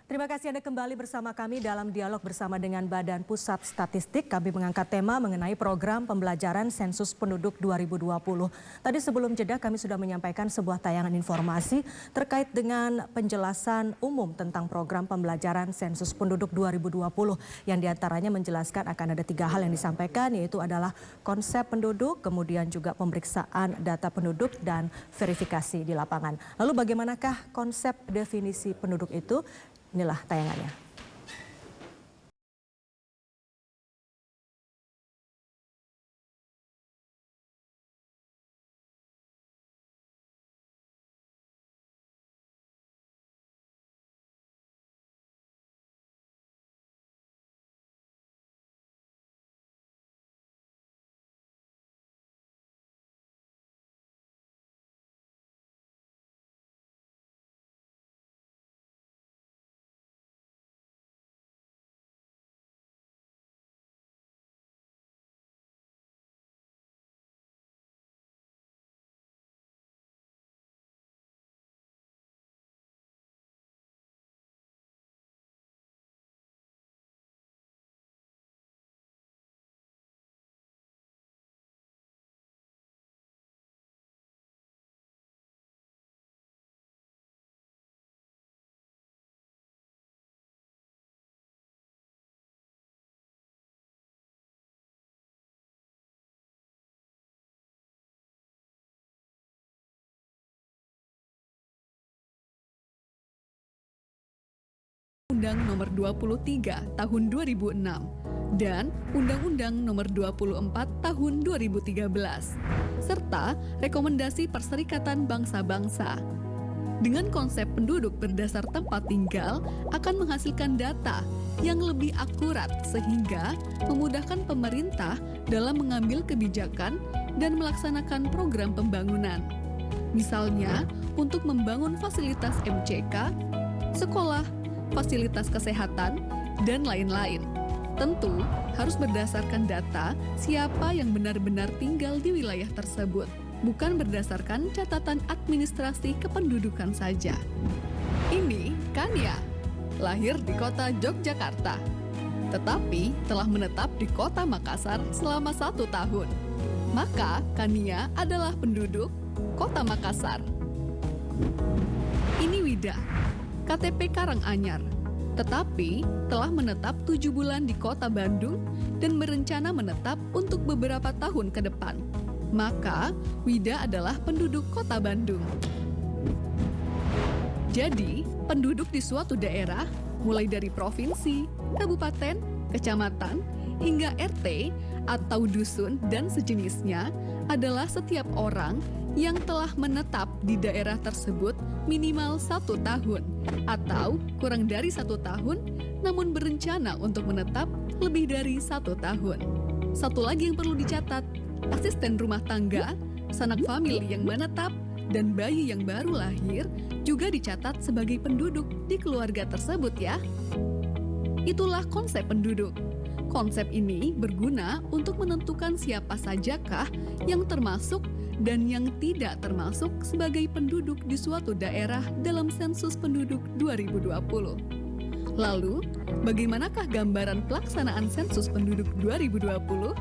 Terima kasih Anda kembali bersama kami dalam dialog bersama dengan Badan Pusat Statistik. Kami mengangkat tema mengenai program pembelajaran sensus penduduk 2020. Tadi sebelum jeda kami sudah menyampaikan sebuah tayangan informasi terkait dengan penjelasan umum tentang program pembelajaran sensus penduduk 2020. Yang diantaranya menjelaskan akan ada 3 hal yang disampaikan, yaitu adalah konsep penduduk, kemudian juga pemeriksaan data penduduk dan verifikasi di lapangan. Lalu bagaimanakah konsep definisi penduduk itu? Inilah tayangannya. Undang Nomor 23 Tahun 2006 dan Undang-Undang Nomor 24 Tahun 2013 serta Rekomendasi Perserikatan Bangsa-Bangsa. Dengan konsep penduduk berdasar tempat tinggal akan menghasilkan data yang lebih akurat sehingga memudahkan pemerintah dalam mengambil kebijakan dan melaksanakan program pembangunan. Misalnya, untuk membangun fasilitas MCK, sekolah, fasilitas kesehatan, dan lain-lain. Tentu harus berdasarkan data siapa yang benar-benar tinggal di wilayah tersebut, bukan berdasarkan catatan administrasi kependudukan saja. Ini Kania, lahir di kota Yogyakarta, tetapi telah menetap di kota Makassar selama 1 tahun. Maka Kania adalah penduduk kota Makassar. Ini Wida, KTP Karanganyar, tetapi telah menetap 7 bulan di kota Bandung dan berencana menetap untuk beberapa tahun ke depan. Maka, Wida adalah penduduk kota Bandung. Jadi, penduduk di suatu daerah, mulai dari provinsi, kabupaten, kecamatan, hingga RT atau dusun dan sejenisnya adalah setiap orang yang telah menetap di daerah tersebut minimal 1 tahun atau kurang dari 1 tahun namun berencana untuk menetap lebih dari 1 tahun. Satu lagi yang perlu dicatat, asisten rumah tangga, sanak famili yang menetap, dan bayi yang baru lahir juga dicatat sebagai penduduk di keluarga tersebut ya. Itulah konsep penduduk. Konsep ini berguna untuk menentukan siapa sajakah yang termasuk dan yang tidak termasuk sebagai penduduk di suatu daerah dalam sensus penduduk 2020. Lalu, bagaimanakah gambaran pelaksanaan sensus penduduk 2020?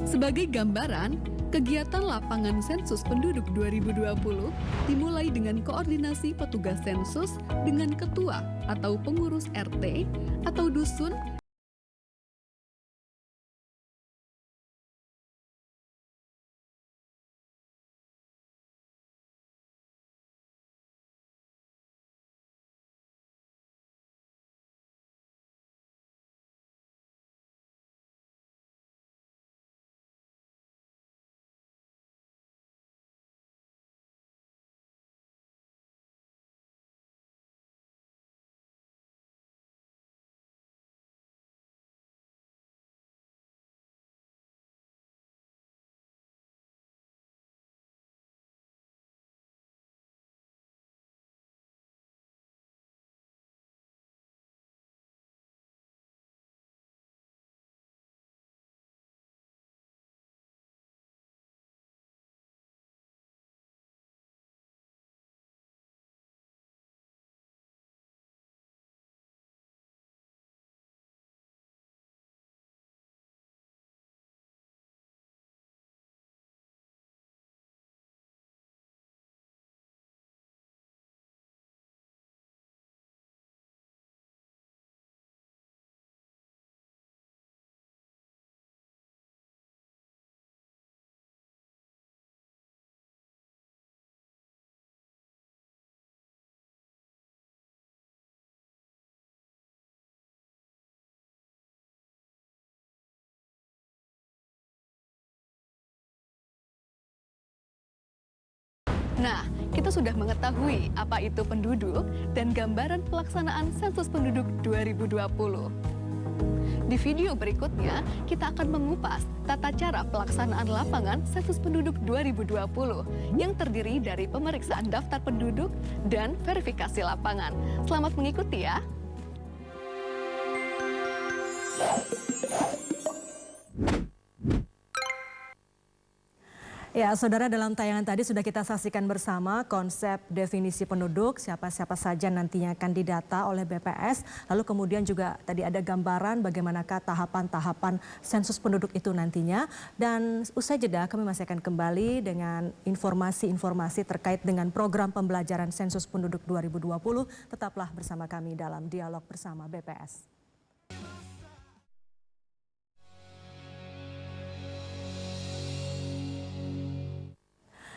Sebagai gambaran, kegiatan lapangan sensus penduduk 2020 dimulai dengan koordinasi petugas sensus dengan ketua atau pengurus RT atau dusun Nah, kita sudah mengetahui apa itu penduduk dan gambaran pelaksanaan sensus penduduk 2020. Di video berikutnya, kita akan mengupas tata cara pelaksanaan lapangan sensus penduduk 2020 yang terdiri dari pemeriksaan daftar penduduk dan verifikasi lapangan. Selamat mengikuti ya! Ya, saudara, dalam tayangan tadi sudah kita saksikan bersama konsep definisi penduduk, siapa-siapa saja nantinya akan didata oleh BPS. Lalu kemudian juga tadi ada gambaran bagaimanakah tahapan-tahapan sensus penduduk itu nantinya. Dan usai jeda kami masih akan kembali dengan informasi-informasi terkait dengan program pembelajaran sensus penduduk 2020. Tetaplah bersama kami dalam dialog bersama BPS.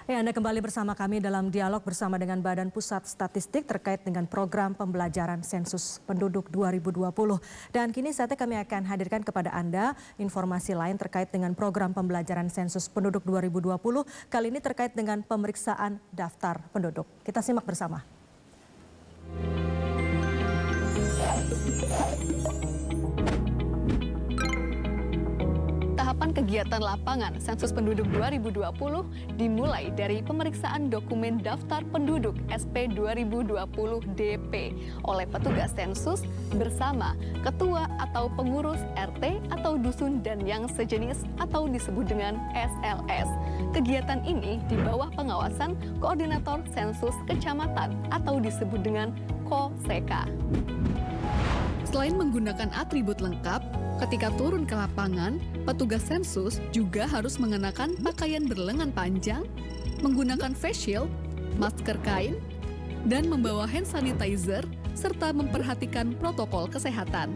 Ya, Anda kembali bersama kami dalam dialog bersama dengan Badan Pusat Statistik terkait dengan program pembelajaran sensus penduduk 2020. Dan kini saatnya kami akan hadirkan kepada Anda informasi lain terkait dengan program pembelajaran sensus penduduk 2020. Kali ini terkait dengan pemeriksaan daftar penduduk. Kita simak bersama. Tahapan kegiatan lapangan sensus penduduk 2020 dimulai dari pemeriksaan dokumen daftar penduduk SP 2020 DP oleh petugas sensus bersama ketua atau pengurus RT atau dusun dan yang sejenis atau disebut dengan SLS. Kegiatan ini di bawah pengawasan Koordinator Sensus Kecamatan atau disebut dengan KOSEKA. Selain menggunakan atribut lengkap, ketika turun ke lapangan, petugas sensus juga harus mengenakan pakaian berlengan panjang, menggunakan face shield, masker kain, dan membawa hand sanitizer, serta memperhatikan protokol kesehatan.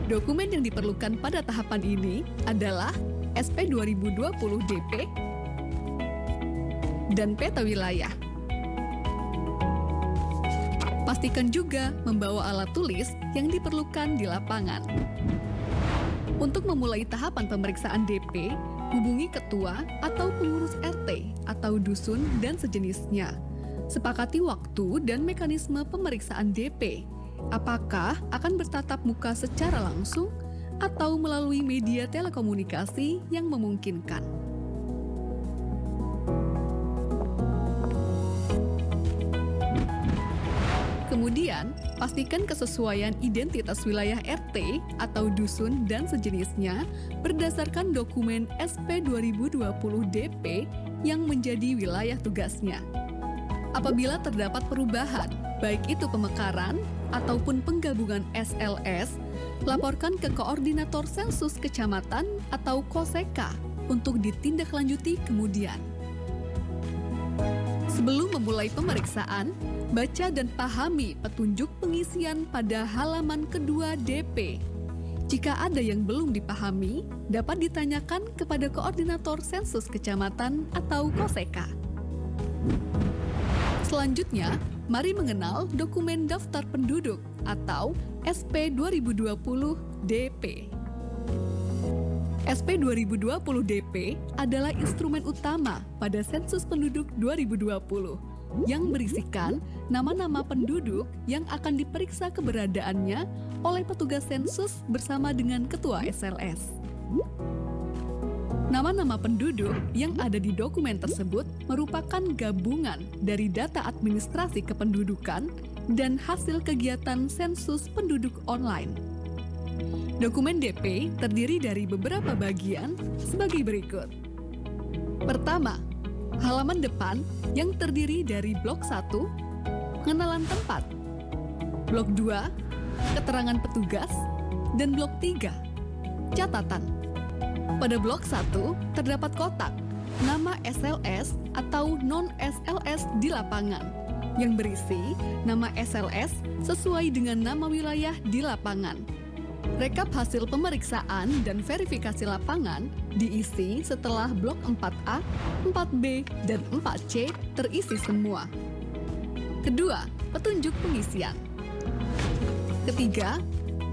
Dokumen yang diperlukan pada tahapan ini adalah SP 2020 DP dan peta wilayah. Pastikan juga membawa alat tulis yang diperlukan di lapangan. Untuk memulai tahapan pemeriksaan DP, hubungi ketua atau pengurus RT atau dusun dan sejenisnya. Sepakati waktu dan mekanisme pemeriksaan DP. Apakah akan bertatap muka secara langsung atau melalui media telekomunikasi yang memungkinkan. Kemudian, pastikan kesesuaian identitas wilayah RT atau dusun dan sejenisnya berdasarkan dokumen SP 2020 DP yang menjadi wilayah tugasnya. Apabila terdapat perubahan, baik itu pemekaran ataupun penggabungan SLS, laporkan ke Koordinator Sensus Kecamatan atau KOSEKA untuk ditindaklanjuti kemudian. Sebelum memulai pemeriksaan, baca dan pahami petunjuk pengisian pada halaman kedua DP. Jika ada yang belum dipahami, dapat ditanyakan kepada Koordinator Sensus Kecamatan atau KOSEKA. Selanjutnya, mari mengenal dokumen daftar penduduk atau SP 2020 DP. SP 2020 DP adalah instrumen utama pada sensus penduduk 2020 yang berisikan nama-nama penduduk yang akan diperiksa keberadaannya oleh petugas sensus bersama dengan ketua SLS. Nama-nama penduduk yang ada di dokumen tersebut merupakan gabungan dari data administrasi kependudukan dan hasil kegiatan sensus penduduk online. Dokumen DP terdiri dari beberapa bagian sebagai berikut. Pertama, halaman depan yang terdiri dari blok 1, pengenalan tempat, blok 2, keterangan petugas, dan blok 3, catatan. Pada blok 1 terdapat kotak nama SLS atau non-SLS di lapangan yang berisi nama SLS sesuai dengan nama wilayah di lapangan. Rekap hasil pemeriksaan dan verifikasi lapangan diisi setelah blok 4A, 4B, dan 4C terisi semua. Kedua, petunjuk pengisian. Ketiga,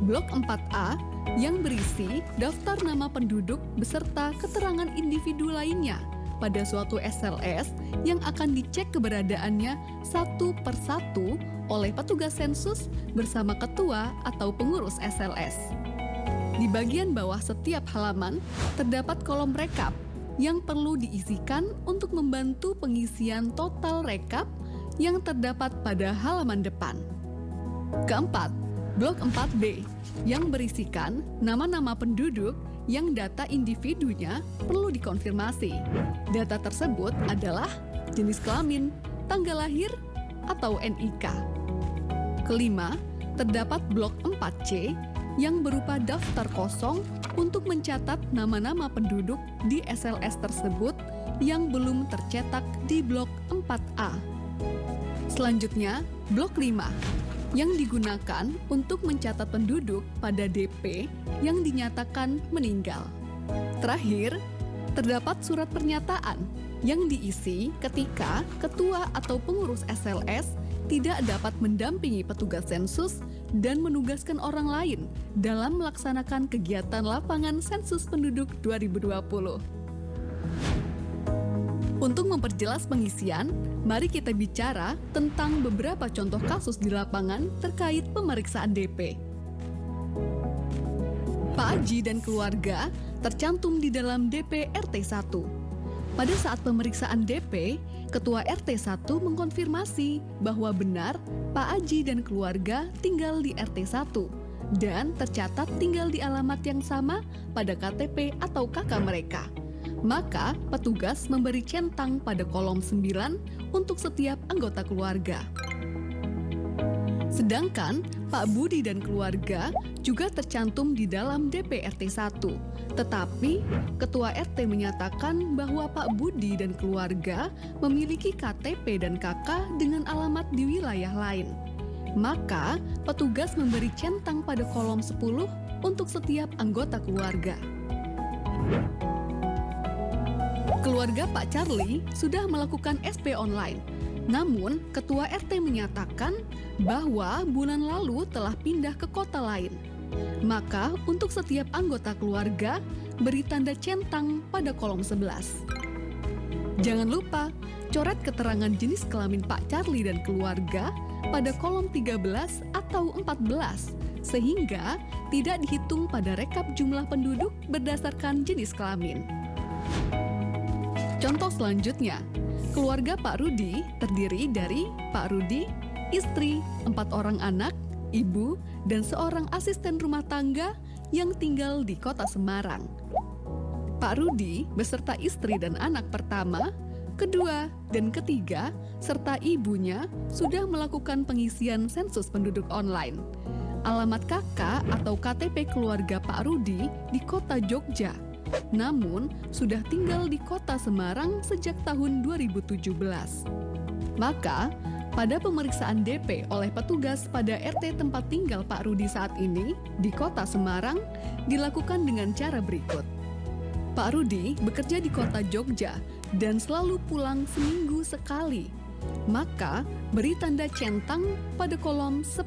blok 4A yang berisi daftar nama penduduk beserta keterangan individu lainnya pada suatu SLS yang akan dicek keberadaannya satu persatu oleh petugas sensus bersama ketua atau pengurus SLS. Di bagian bawah setiap halaman terdapat kolom rekap yang perlu diisikan untuk membantu pengisian total rekap yang terdapat pada halaman depan. Keempat, blok 4B yang berisikan nama-nama penduduk yang data individunya perlu dikonfirmasi. Data tersebut adalah jenis kelamin, tanggal lahir, atau NIK. Kelima, terdapat blok 4C yang berupa daftar kosong untuk mencatat nama-nama penduduk di SLS tersebut yang belum tercetak di blok 4A. Selanjutnya, blok 5 yang digunakan untuk mencatat penduduk pada DP yang dinyatakan meninggal. Terakhir, terdapat surat pernyataan yang diisi ketika ketua atau pengurus SLS tidak dapat mendampingi petugas sensus dan menugaskan orang lain dalam melaksanakan kegiatan lapangan sensus penduduk 2020. Untuk memperjelas pengisian, mari kita bicara tentang beberapa contoh kasus di lapangan terkait pemeriksaan DP. Pak Aji dan keluarga tercantum di dalam DP RT 1. Pada saat pemeriksaan DP, Ketua RT 1 mengkonfirmasi bahwa benar Pak Aji dan keluarga tinggal di RT 1 dan tercatat tinggal di alamat yang sama pada KTP atau KK mereka. Maka petugas memberi centang pada kolom 9 untuk setiap anggota keluarga. Sedangkan Pak Budi dan keluarga juga tercantum di dalam DP RT 1. Tetapi Ketua RT menyatakan bahwa Pak Budi dan keluarga memiliki KTP dan KK dengan alamat di wilayah lain. Maka petugas memberi centang pada kolom 10 untuk setiap anggota keluarga. Keluarga Pak Charlie sudah melakukan SP online. Namun, Ketua RT menyatakan bahwa bulan lalu telah pindah ke kota lain. Maka, untuk setiap anggota keluarga, beri tanda centang pada kolom 11. Jangan lupa, coret keterangan jenis kelamin Pak Charlie dan keluarga pada kolom 13 atau 14, sehingga tidak dihitung pada rekap jumlah penduduk berdasarkan jenis kelamin. Contoh selanjutnya, keluarga Pak Rudi terdiri dari Pak Rudi, istri, 4 orang anak, ibu, dan seorang asisten rumah tangga yang tinggal di kota Semarang. Pak Rudi beserta istri dan anak pertama, kedua, dan ketiga, serta ibunya sudah melakukan pengisian sensus penduduk online. Alamat KK atau KTP keluarga Pak Rudi di kota Jogja. Namun, sudah tinggal di kota Semarang sejak tahun 2017. Maka, pada pemeriksaan DP oleh petugas pada RT tempat tinggal Pak Rudi saat ini di kota Semarang dilakukan dengan cara berikut. Pak Rudi bekerja di kota Jogja dan selalu pulang seminggu sekali. Maka, beri tanda centang pada kolom 10.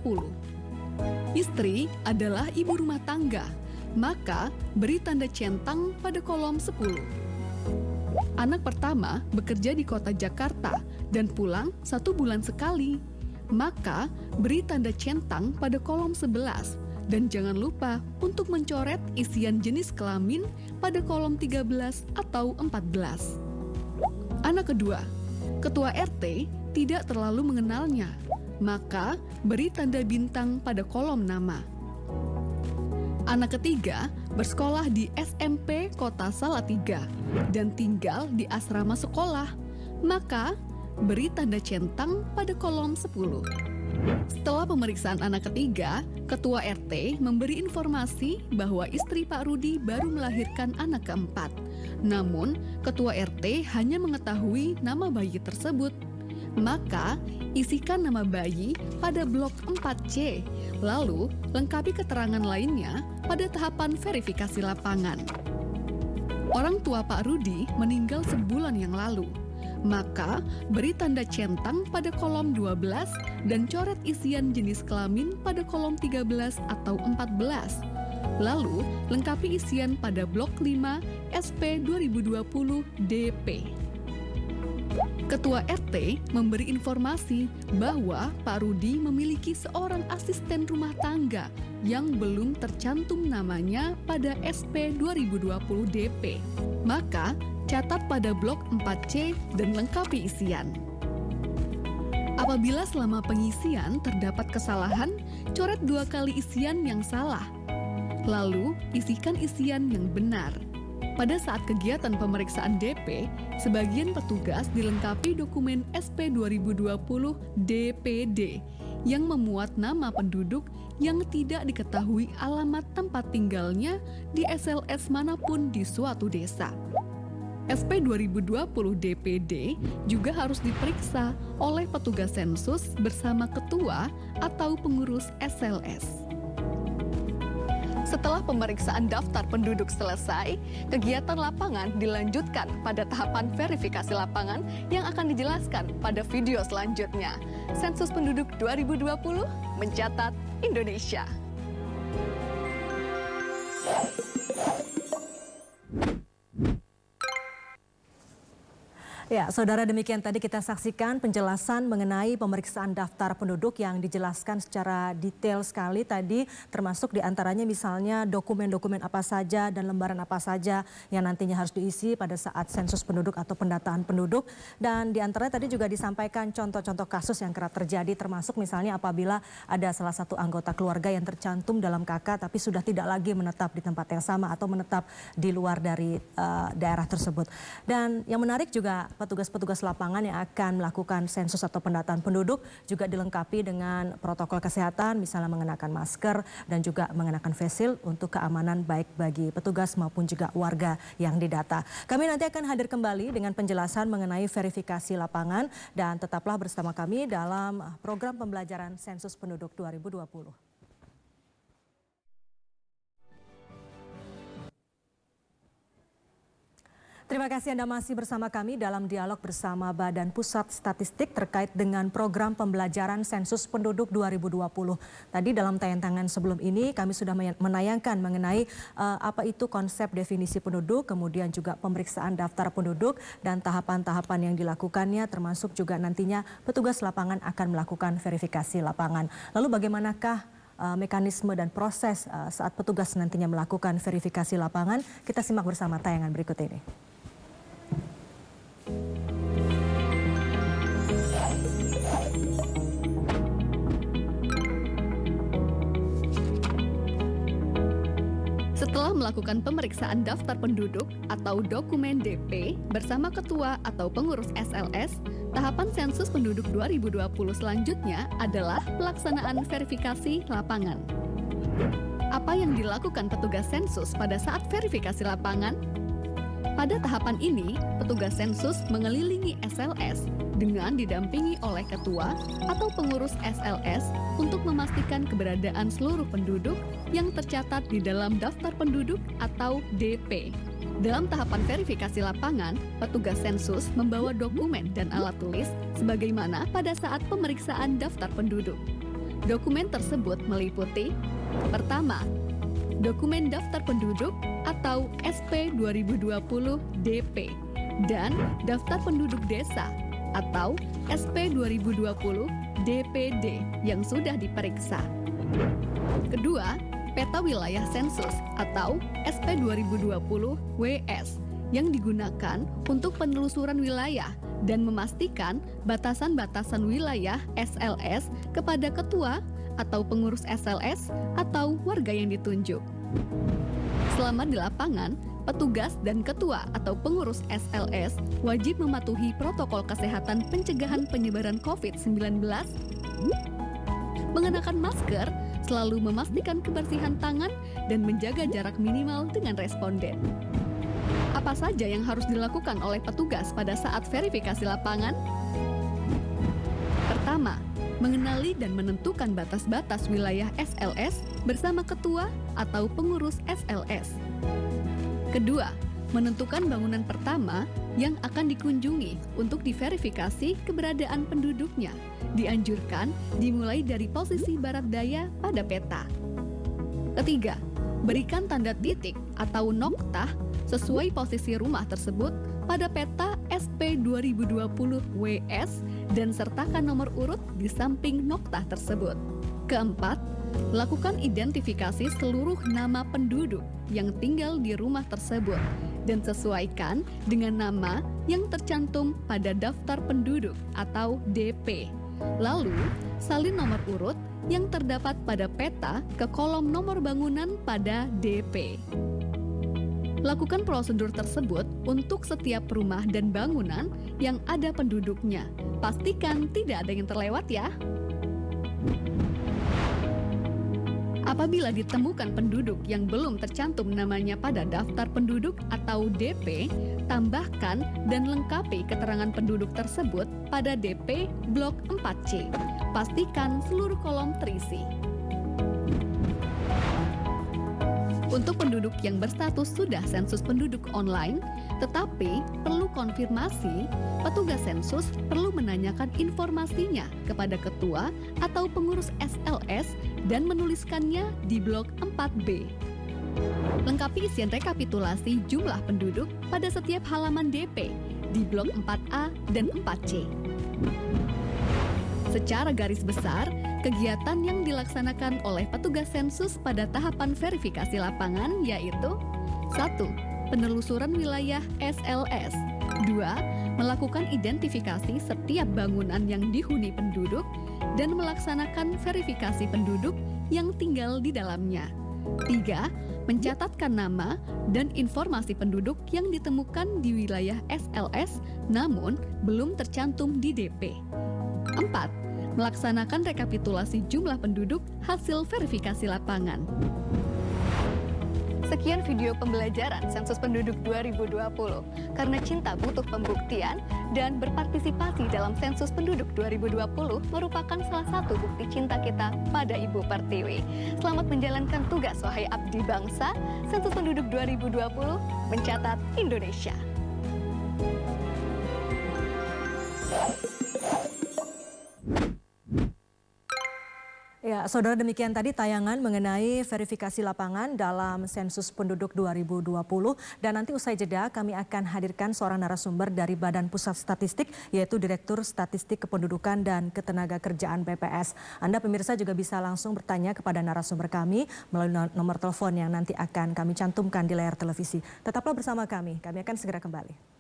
Istri adalah ibu rumah tangga. Maka, beri tanda centang pada kolom 10. Anak pertama bekerja di kota Jakarta dan pulang 1 bulan sekali. Maka, beri tanda centang pada kolom 11. Dan jangan lupa untuk mencoret isian jenis kelamin pada kolom 13 atau 14. Anak kedua, Ketua RT tidak terlalu mengenalnya. Maka, beri tanda bintang pada kolom nama. Anak ketiga bersekolah di SMP Kota Salatiga dan tinggal di asrama sekolah, maka beri tanda centang pada kolom 10. Setelah pemeriksaan anak ketiga, Ketua RT memberi informasi bahwa istri Pak Rudi baru melahirkan anak keempat. Namun, Ketua RT hanya mengetahui nama bayi tersebut. Maka, isikan nama bayi pada blok 4C, lalu lengkapi keterangan lainnya pada tahapan verifikasi lapangan. Orang tua Pak Rudi meninggal sebulan yang lalu, maka beri tanda centang pada kolom 12 dan coret isian jenis kelamin pada kolom 13 atau 14. Lalu, lengkapi isian pada blok 5 SP 2020 DP. Ketua RT memberi informasi bahwa Pak Rudi memiliki seorang asisten rumah tangga yang belum tercantum namanya pada SP 2020 DP. Maka, catat pada blok 4C dan lengkapi isian. Apabila selama pengisian terdapat kesalahan, coret 2 kali isian yang salah. Lalu, isikan isian yang benar. Pada saat kegiatan pemeriksaan DP, sebagian petugas dilengkapi dokumen SP 2020 DPD yang memuat nama penduduk yang tidak diketahui alamat tempat tinggalnya di SLS manapun di suatu desa. SP 2020 DPD juga harus diperiksa oleh petugas sensus bersama ketua atau pengurus SLS. Setelah pemeriksaan daftar penduduk selesai, kegiatan lapangan dilanjutkan pada tahapan verifikasi lapangan yang akan dijelaskan pada video selanjutnya. Sensus Penduduk 2020 mencatat Indonesia. Ya, saudara, demikian tadi kita saksikan penjelasan mengenai pemeriksaan daftar penduduk yang dijelaskan secara detail sekali tadi, termasuk diantaranya misalnya dokumen-dokumen apa saja dan lembaran apa saja yang nantinya harus diisi pada saat sensus penduduk atau pendataan penduduk. Dan diantaranya tadi juga disampaikan contoh-contoh kasus yang kerap terjadi, termasuk misalnya apabila ada salah satu anggota keluarga yang tercantum dalam KK tapi sudah tidak lagi menetap di tempat yang sama atau menetap di luar dari daerah tersebut. Dan yang menarik juga petugas-petugas lapangan yang akan melakukan sensus atau pendataan penduduk juga dilengkapi dengan protokol kesehatan, misalnya mengenakan masker dan juga mengenakan face shield untuk keamanan baik bagi petugas maupun juga warga yang didata. Kami nanti akan hadir kembali dengan penjelasan mengenai verifikasi lapangan dan tetaplah bersama kami dalam program pembelajaran sensus penduduk 2020. Terima kasih Anda masih bersama kami dalam dialog bersama Badan Pusat Statistik terkait dengan program pembelajaran sensus penduduk 2020. Tadi dalam tayangan sebelum ini kami sudah menayangkan mengenai apa itu konsep definisi penduduk, kemudian juga pemeriksaan daftar penduduk dan tahapan-tahapan yang dilakukannya, termasuk juga nantinya petugas lapangan akan melakukan verifikasi lapangan. Lalu bagaimanakah mekanisme dan proses saat petugas nantinya melakukan verifikasi lapangan? Kita simak bersama tayangan berikut ini. Setelah melakukan pemeriksaan daftar penduduk atau dokumen DP bersama ketua atau pengurus SLS, tahapan sensus penduduk 2020 selanjutnya adalah pelaksanaan verifikasi lapangan. Apa yang dilakukan petugas sensus pada saat verifikasi lapangan? Pada tahapan ini, petugas sensus mengelilingi SLS dengan didampingi oleh ketua atau pengurus SLS untuk memastikan keberadaan seluruh penduduk yang tercatat di dalam daftar penduduk atau DP. Dalam tahapan verifikasi lapangan, petugas sensus membawa dokumen dan alat tulis sebagaimana pada saat pemeriksaan daftar penduduk. Dokumen tersebut meliputi: pertama, dokumen daftar penduduk atau SP 2020 DP dan daftar penduduk desa atau SP 2020 DPD yang sudah diperiksa. Kedua, peta wilayah sensus atau SP 2020 WS yang digunakan untuk penelusuran wilayah dan memastikan batasan-batasan wilayah SLS kepada ketua atau pengurus SLS atau warga yang ditunjuk. Selama di lapangan, petugas dan ketua atau pengurus SLS wajib mematuhi protokol kesehatan pencegahan penyebaran COVID-19, mengenakan masker, selalu memastikan kebersihan tangan, dan menjaga jarak minimal dengan responden. Apa saja yang harus dilakukan oleh petugas pada saat verifikasi lapangan? Pertama, mengenali dan menentukan batas-batas wilayah SLS bersama ketua atau pengurus SLS. Kedua, menentukan bangunan pertama yang akan dikunjungi untuk diverifikasi keberadaan penduduknya. Dianjurkan dimulai dari posisi barat daya pada peta. Ketiga, berikan tanda titik atau noktah sesuai posisi rumah tersebut pada peta SP 2020 WS dan sertakan nomor urut di samping noktah tersebut. Keempat, lakukan identifikasi seluruh nama penduduk yang tinggal di rumah tersebut dan sesuaikan dengan nama yang tercantum pada daftar penduduk atau DP. Lalu, salin nomor urut yang terdapat pada peta ke kolom nomor bangunan pada DP. Lakukan prosedur tersebut untuk setiap rumah dan bangunan yang ada penduduknya. Pastikan tidak ada yang terlewat ya. Apabila ditemukan penduduk yang belum tercantum namanya pada daftar penduduk atau DP, tambahkan dan lengkapi keterangan penduduk tersebut pada DP Blok 4C. Pastikan seluruh kolom terisi. Untuk penduduk yang berstatus sudah sensus penduduk online, tetapi perlu konfirmasi, petugas sensus perlu menanyakan informasinya kepada ketua atau pengurus SLS dan menuliskannya di blok 4B. Lengkapi isian rekapitulasi jumlah penduduk pada setiap halaman DP di blok 4A dan 4C. Secara garis besar, kegiatan yang dilaksanakan oleh petugas sensus pada tahapan verifikasi lapangan yaitu 1. Penelusuran wilayah SLS. 2. Melakukan identifikasi setiap bangunan yang dihuni penduduk dan melaksanakan verifikasi penduduk yang tinggal di dalamnya. 3. Mencatatkan nama dan informasi penduduk yang ditemukan di wilayah SLS namun belum tercantum di DP. 4. Melaksanakan rekapitulasi jumlah penduduk hasil verifikasi lapangan. Sekian video pembelajaran Sensus Penduduk 2020. Karena cinta butuh pembuktian dan berpartisipasi dalam Sensus Penduduk 2020 merupakan salah satu bukti cinta kita pada Ibu Pertiwi. Selamat menjalankan tugas wahai abdi bangsa. Sensus Penduduk 2020 mencatat Indonesia. Ya, saudara, demikian tadi tayangan mengenai verifikasi lapangan dalam Sensus Penduduk 2020. Dan nanti usai jeda kami akan hadirkan seorang narasumber dari Badan Pusat Statistik, yaitu Direktur Statistik Kependudukan dan Ketenagakerjaan BPS. Anda pemirsa juga bisa langsung bertanya kepada narasumber kami melalui nomor telepon yang nanti akan kami cantumkan di layar televisi. Tetaplah bersama kami akan segera kembali.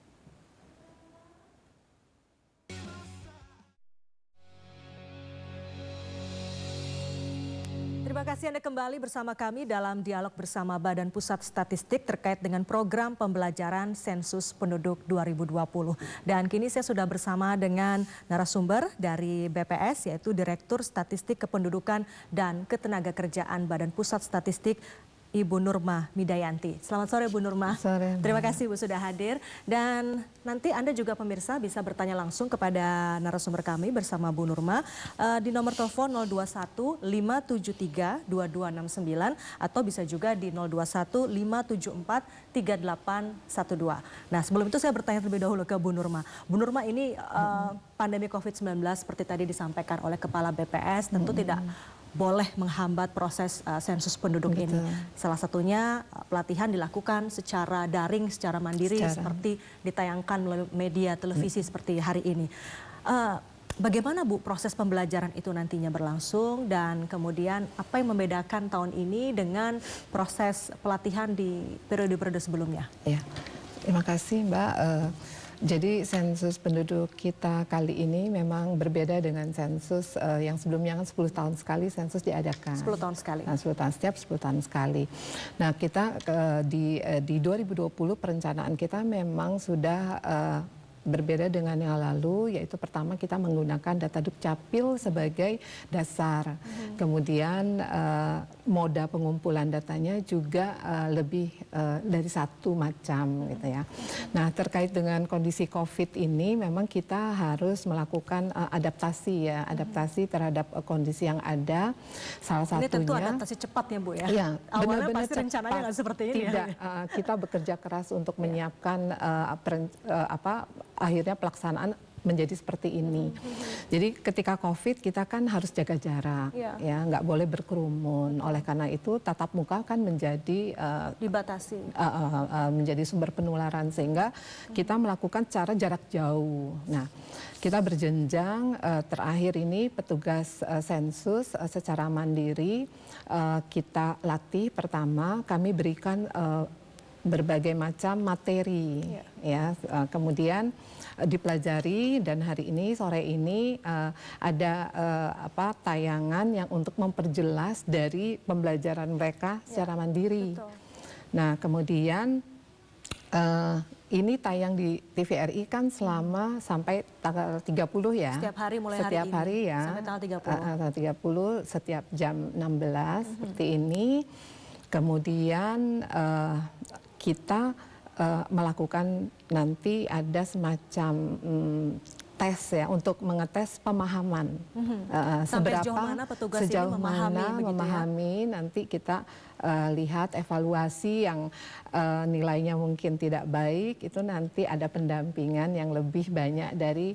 Terima kasih Anda kembali bersama kami dalam dialog bersama Badan Pusat Statistik terkait dengan program pembelajaran Sensus Penduduk 2020. Dan kini saya sudah bersama dengan narasumber dari BPS, yaitu Direktur Statistik Kependudukan dan Ketenagakerjaan Badan Pusat Statistik, Ibu Nurma Midayanti. Selamat sore Bu Nurma. Sore. Terima kasih Bu sudah hadir. Dan nanti Anda juga pemirsa bisa bertanya langsung kepada narasumber kami bersama Bu Nurma di nomor telepon 021 573 2269 atau bisa juga di 021 574 3812. Nah, sebelum itu saya bertanya terlebih dahulu ke Bu Nurma. Bu Nurma, ini pandemi COVID-19 seperti tadi disampaikan oleh Kepala BPS tentu tidak boleh menghambat proses sensus penduduk ini. Salah satunya pelatihan dilakukan secara daring, secara mandiri, seperti ditayangkan melalui media televisi seperti hari ini. Bagaimana Bu proses pembelajaran itu nantinya berlangsung dan kemudian apa yang membedakan tahun ini dengan proses pelatihan di periode-periode sebelumnya? Ya, terima kasih Mbak. Jadi sensus penduduk kita kali ini memang berbeda dengan sensus yang sebelumnya kan 10 tahun sekali sensus diadakan. 10 tahun sekali. Nah, 10 tahun, setiap 10 tahun sekali. Nah, kita di 2020 perencanaan kita memang sudah berbeda dengan yang lalu, yaitu pertama kita menggunakan data Dukcapil sebagai dasar. Kemudian moda pengumpulan datanya juga lebih dari satu macam gitu ya. Nah, terkait dengan kondisi COVID ini memang kita harus melakukan adaptasi ya, adaptasi terhadap kondisi yang ada. Salah satunya ini tentu adaptasi cepat ya Bu ya. Iya, awalnya benar-benar pasti rencananya nggak seperti ini. Tidak, kita bekerja keras untuk menyiapkan akhirnya pelaksanaan menjadi seperti ini. Jadi ketika COVID kita kan harus jaga jarak, ya nggak boleh berkerumun. Oleh karena itu tatap muka kan menjadi dibatasi, menjadi sumber penularan, sehingga kita melakukan cara jarak jauh. Nah, kita berjenjang. Terakhir ini petugas sensus secara mandiri kita latih. Pertama kami berikan berbagai macam materi, ya. Kemudian dipelajari, dan hari ini sore ini ada tayangan yang untuk memperjelas dari pembelajaran mereka secara mandiri. Betul. Nah, kemudian ini tayang di TVRI kan selama sampai tanggal 30 ya. Setiap hari mulai setiap hari hari ya. sampai tanggal 30. 30 setiap jam 16 seperti ini. Kemudian kita melakukan nanti ada semacam tes ya untuk mengetes pemahaman. Sampai sejauh mana petugas ini memahami, nanti kita lihat evaluasi yang nilainya mungkin tidak baik, itu nanti ada pendampingan yang lebih banyak dari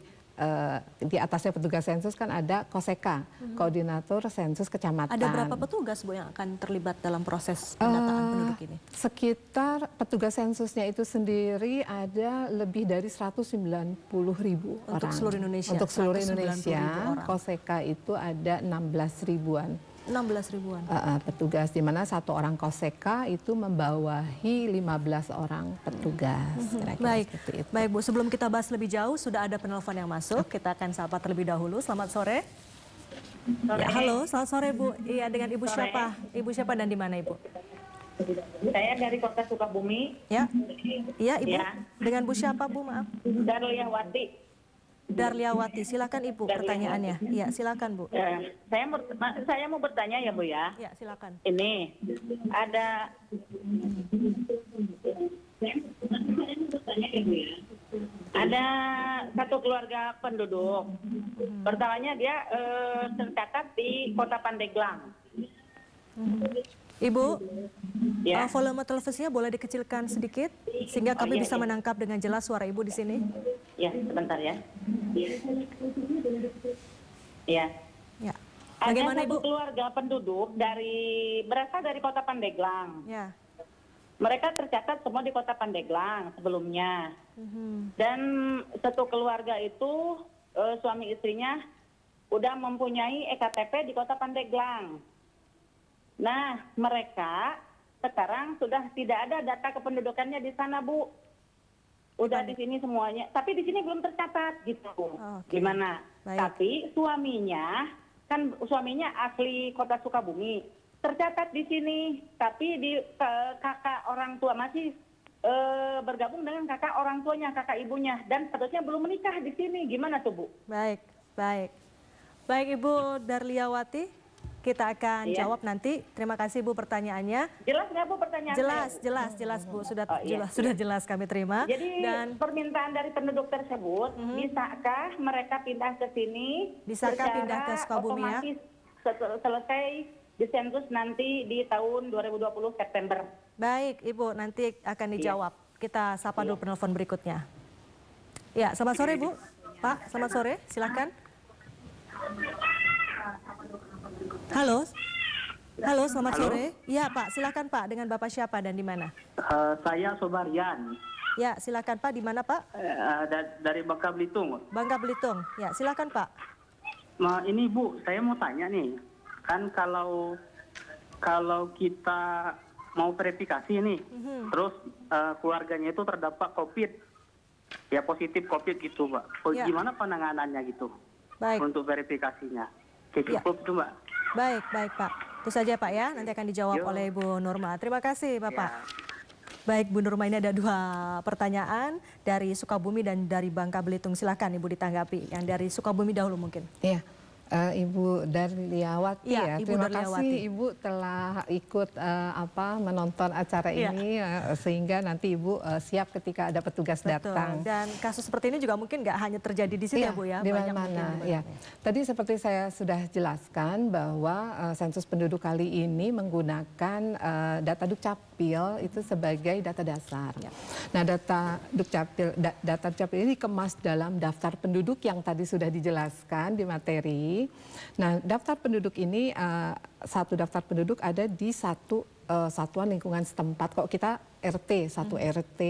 di atasnya petugas sensus kan ada KOSEKA, Koordinator Sensus Kecamatan. Ada berapa petugas Bu yang akan terlibat dalam proses pendataan penduduk ini? Sekitar petugas sensusnya itu sendiri ada lebih dari 190.000 orang. Untuk seluruh Indonesia? Untuk seluruh Indonesia, KOSEKA itu ada 16 ribuan. 16 ribuan. Petugas, di mana satu orang KOSEKA itu membawahi 15 orang petugas. Baik, baik Bu. Sebelum kita bahas lebih jauh, sudah ada penelpon yang masuk. Kita akan sapa terlebih dahulu. Selamat sore. Ya, halo, selamat sore Bu. Iya, dengan Ibu siapa? Ibu siapa dan di mana Ibu? Saya dari Kota Sukabumi. Ya, iya Ibu. Ya. Dengan Bu siapa Bu? Maaf. Darliawati. Darliawati, silakan Ibu pertanyaannya. Iya, silakan Bu. Saya mau bertanya ya Bu ya. Iya, silakan. Ini ada satu keluarga penduduk. Pertamanya dia tercatat di Kota Pandeglang. Ibu, volume televisinya boleh dikecilkan sedikit sehingga kami bisa menangkap dengan jelas suara Ibu di sini. Ya, sebentar ya. Ya. Ya. Bagaimana Ibu? Ada satu keluarga penduduk berasal dari Kota Pandeglang. Ya. Mereka tercatat semua di Kota Pandeglang sebelumnya. Dan satu keluarga itu suami istrinya udah mempunyai EKTP di Kota Pandeglang. Nah, mereka sekarang sudah tidak ada data kependudukannya di sana, Bu. Udah di sini semuanya, tapi di sini belum tercatat gitu. Gimana? Baik. Tapi suaminya asli Kota Sukabumi, tercatat di sini, tapi di kakak orang tua masih bergabung dengan kakak orang tuanya, kakak ibunya, dan statusnya belum menikah di sini. Gimana tuh, Bu? Baik, baik. Baik Ibu Darliawati. Kita akan jawab nanti. Terima kasih Bu pertanyaannya. Jelas nggak Bu pertanyaan jelas Bu. Sudah jelas kami terima. Jadi permintaan dari penduduk tersebut, bisakah mereka pindah ke sini? Bisakah pindah ke Sukabumi ya? Selesai disensus nanti di tahun 2020 September. Baik Ibu, nanti akan dijawab. Kita sapa dulu penelpon berikutnya. Ya, selamat sore Bu. Pak, selamat sore. Silakan. Halo, selamat sore. Iya Pak, silakan Pak. Dengan Bapak siapa dan di mana? Saya Sobarian. Ya, silakan Pak. Di mana Pak? Dari Bangka Belitung. Bangka Belitung. Ya, silakan Pak. Ini Bu, saya mau tanya nih. Kan kalau kita mau verifikasi nih, terus keluarganya itu terdapat COVID, ya positif COVID gitu, Mbak. Gimana penanganannya gitu? Baik. Untuk verifikasinya? Cukup itu, Mbak. Baik Pak. Itu saja Pak ya, nanti akan dijawab oleh Bu Nurma. Terima kasih Bapak. Baik Bu Nurma, ini ada dua pertanyaan dari Sukabumi dan dari Bangka Belitung. Silahkan Ibu ditanggapi. Yang dari Sukabumi dahulu mungkin. Iya. Ibu Darliawati ya, terima kasih Ibu telah ikut menonton acara ini sehingga nanti Ibu siap ketika ada petugas datang. Dan kasus seperti ini juga mungkin nggak hanya terjadi di sini ya Bu ya. Di mana-mana ya. Tadi seperti saya sudah jelaskan bahwa sensus penduduk kali ini menggunakan data Dukcapil. Dukcapil itu sebagai data dasar. Nah, data Dukcapil ini dikemas dalam daftar penduduk yang tadi sudah dijelaskan di materi. Nah, daftar penduduk ini satu daftar penduduk ada di satu satuan lingkungan setempat. Kok kita satu RT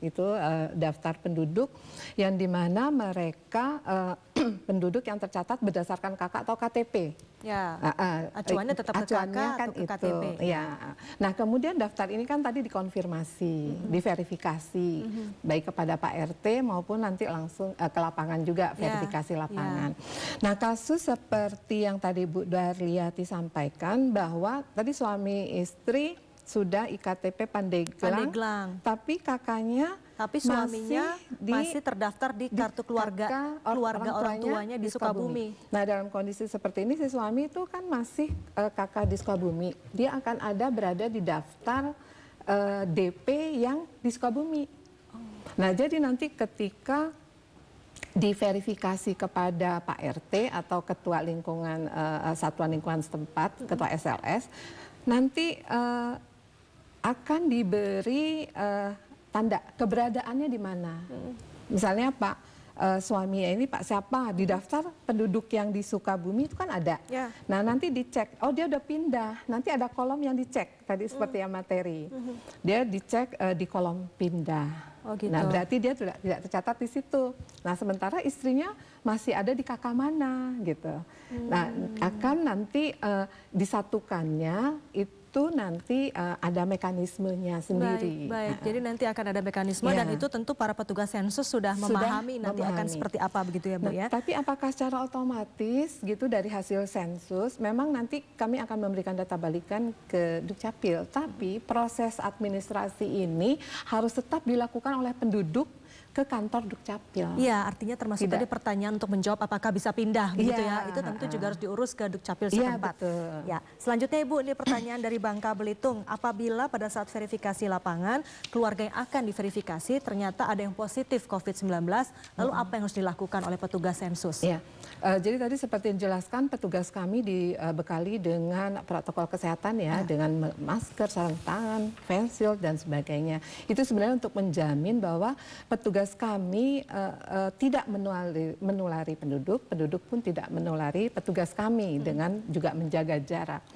itu daftar penduduk yang dimana mereka penduduk yang tercatat berdasarkan KK atau KTP. Ya, acuannya tetap ke KK kan atau ke itu. KTP. Ya. Nah, kemudian daftar ini kan tadi dikonfirmasi, diverifikasi, baik kepada Pak RT maupun nanti langsung ke lapangan juga, verifikasi lapangan. Nah, kasus seperti yang tadi Bu Darliati sampaikan bahwa tadi suami istri sudah IKTP Pandeglang, tapi kakaknya suaminya masih terdaftar di kartu keluarga orang tuanya di Sukabumi. Nah, dalam kondisi seperti ini si suami itu kan masih kakak di Sukabumi. Dia akan berada di daftar DP yang di Sukabumi. Nah, jadi nanti ketika diverifikasi kepada Pak RT atau ketua lingkungan satuan lingkungan setempat, ketua SLS, nanti akan diberi tanda keberadaannya di mana. Misalnya Pak suaminya ini Pak siapa di daftar penduduk yang di Sukabumi itu kan ada. Nah, nanti dicek, oh dia udah pindah, nanti ada kolom yang dicek tadi seperti yang materi. Dia dicek di kolom pindah. Oh, gitu. Nah, berarti dia tidak tercatat di situ. Nah, sementara istrinya masih ada di kakak mana gitu. Nah, akan nanti disatukannya itu nanti ada mekanismenya sendiri. Baik. Jadi nanti akan ada mekanisme dan itu tentu para petugas sensus sudah memahami nanti akan seperti apa begitu ya Bu ya. Tapi apakah secara otomatis gitu dari hasil sensus memang nanti kami akan memberikan data balikan ke Dukcapil, tapi proses administrasi ini harus tetap dilakukan oleh penduduk ke kantor Dukcapil. Iya, artinya termasuk tadi pertanyaan untuk menjawab apakah bisa pindah begitu ya. Itu tentu juga harus diurus ke Dukcapil setempat. Ya, selanjutnya Ibu, ini pertanyaan dari Bangka Belitung. Apabila pada saat verifikasi lapangan, keluarga yang akan diverifikasi ternyata ada yang positif COVID-19, lalu apa yang harus dilakukan oleh petugas sensus? Iya. Jadi tadi seperti yang dijelaskan, petugas kami dibekali dengan protokol kesehatan ya, dengan masker, sarung tangan, face shield dan sebagainya. Itu sebenarnya untuk menjamin bahwa petugas kami tidak menulari penduduk, penduduk pun tidak menulari petugas kami dengan juga menjaga jarak.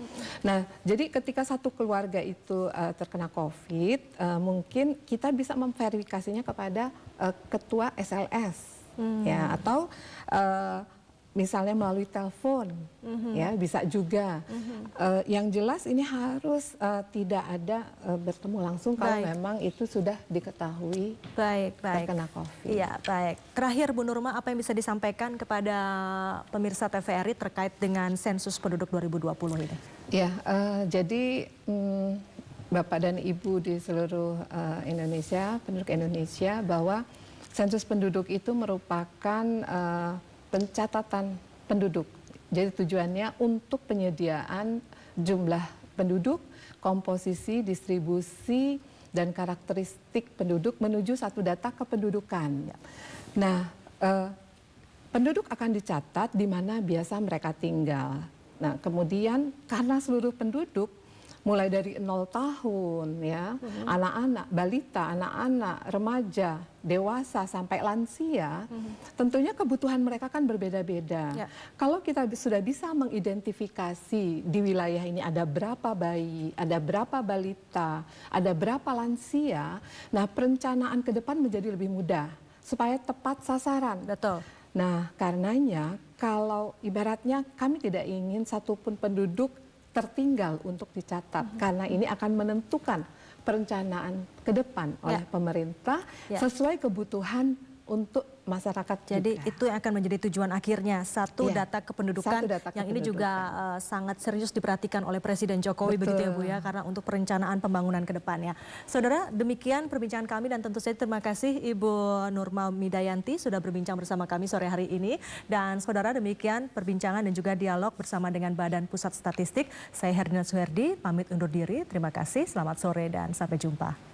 Nah, jadi ketika satu keluarga itu terkena COVID, mungkin kita bisa memverifikasinya kepada ketua SLS, ya, atau misalnya melalui telepon, ya bisa juga. Yang jelas ini harus tidak ada bertemu langsung kalau memang itu sudah diketahui terkena COVID. Iya, baik. Terakhir Bu Nurma, apa yang bisa disampaikan kepada pemirsa TVRI terkait dengan sensus penduduk 2020 ini? Ya, jadi Bapak dan Ibu di seluruh Indonesia, penduduk Indonesia, bahwa sensus penduduk itu merupakan pencatatan penduduk. Jadi tujuannya untuk penyediaan jumlah penduduk, komposisi, distribusi, dan karakteristik penduduk menuju satu data kependudukan. Nah, penduduk akan dicatat di mana biasa mereka tinggal. Nah, kemudian karena seluruh penduduk mulai dari 0 tahun ya, anak-anak, balita, anak-anak, remaja, dewasa sampai lansia, tentunya kebutuhan mereka kan berbeda-beda. Kalau kita sudah bisa mengidentifikasi di wilayah ini ada berapa bayi, ada berapa balita, ada berapa lansia, nah perencanaan ke depan menjadi lebih mudah supaya tepat sasaran. Betul. Nah, karenanya kalau ibaratnya kami tidak ingin satupun penduduk tertinggal untuk dicatat, karena ini akan menentukan perencanaan ke depan oleh pemerintah sesuai kebutuhan untuk masyarakat. Jadi juga. itu yang akan menjadi tujuan akhirnya, data kependudukan yang ini juga sangat serius diperhatikan oleh Presiden Jokowi. Betul. Begitu ya Bu ya, karena untuk perencanaan pembangunan ke depannya. Saudara, demikian perbincangan kami dan tentu saja terima kasih Ibu Nurma Midayanti sudah berbincang bersama kami sore hari ini. Dan saudara, demikian perbincangan dan juga dialog bersama dengan Badan Pusat Statistik. Saya Herdina Suherdi, pamit undur diri. Terima kasih, selamat sore dan sampai jumpa.